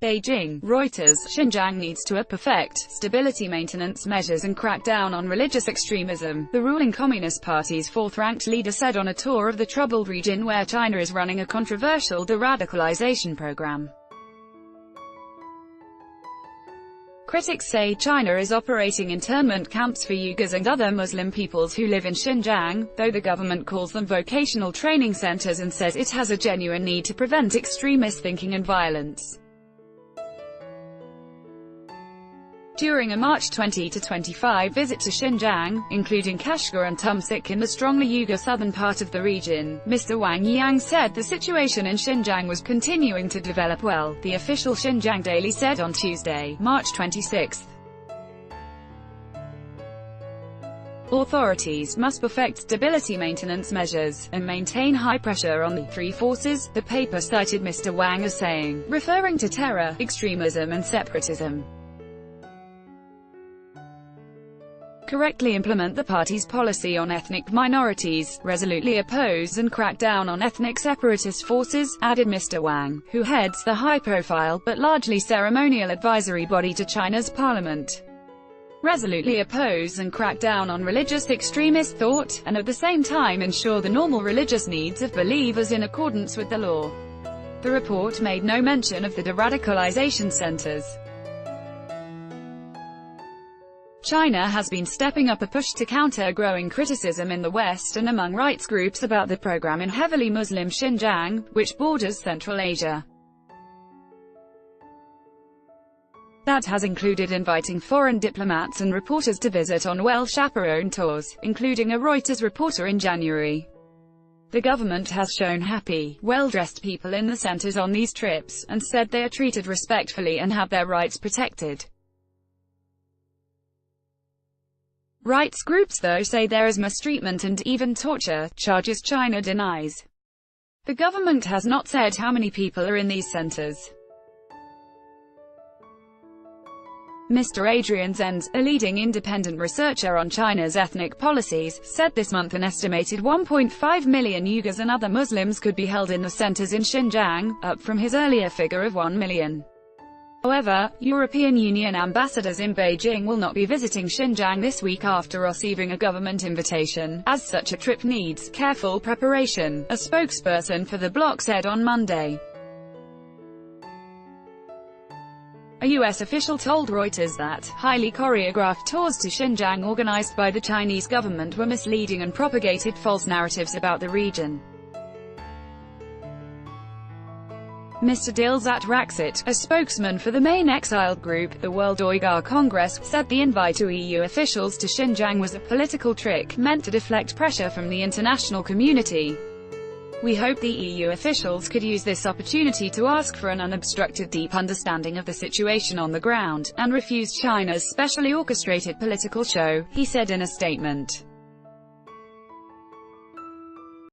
Beijing, Reuters, Xinjiang needs to perfect stability maintenance measures and crack down on religious extremism, the ruling Communist Party's fourth-ranked leader said on a tour of the troubled region where China is running a controversial de-radicalisation program. Critics say China is operating internment camps for Uyghurs and other Muslim peoples who live in Xinjiang, though the government calls them vocational training centers and says it has a genuine need to prevent extremist thinking and violence. During a March 20-25 visit to Xinjiang, including Kashgar and Tumsik in the strongly Uyghur southern part of the region, Mr. Wang Yang said the situation in Xinjiang was continuing to develop well, the official Xinjiang Daily said on Tuesday, March 26. Authorities must perfect stability maintenance measures, and maintain high pressure on the three forces, the paper cited Mr. Wang as saying, referring to terror, extremism and separatism. Correctly implement the party's policy on ethnic minorities, resolutely oppose and crack down on ethnic separatist forces, added Mr. Wang, who heads the high-profile, but largely ceremonial advisory body to China's parliament. Resolutely oppose and crack down on religious extremist thought, and at the same time ensure the normal religious needs of believers in accordance with the law. The report made no mention of the de-radicalisation centers. China has been stepping up a push to counter growing criticism in the West and among rights groups about the program in heavily Muslim Xinjiang, which borders Central Asia. That has included inviting foreign diplomats and reporters to visit on well-chaperoned tours, including a Reuters reporter in January. The government has shown happy, well-dressed people in the centers on these trips, and said they are treated respectfully and have their rights protected. Rights groups though say there is mistreatment and even torture, charges China denies. The government has not said how many people are in these centers. Mr. Adrian Zenz, a leading independent researcher on China's ethnic policies, said this month an estimated 1.5 million Uyghurs and other Muslims could be held in the centers in Xinjiang, up from his earlier figure of 1 million. However, European Union ambassadors in Beijing will not be visiting Xinjiang this week after receiving a government invitation, as such a trip needs careful preparation, a spokesperson for the bloc said on Monday. A U.S. official told Reuters that highly choreographed tours to Xinjiang organized by the Chinese government were misleading and propagated false narratives about the region. Mr. Dilsat Raksit, a spokesman for the main exiled group, the World Uyghur Congress, said the invite to EU officials to Xinjiang was a political trick, meant to deflect pressure from the international community. We hope the EU officials could use this opportunity to ask for an unobstructed deep understanding of the situation on the ground, and refuse China's specially orchestrated political show, he said in a statement.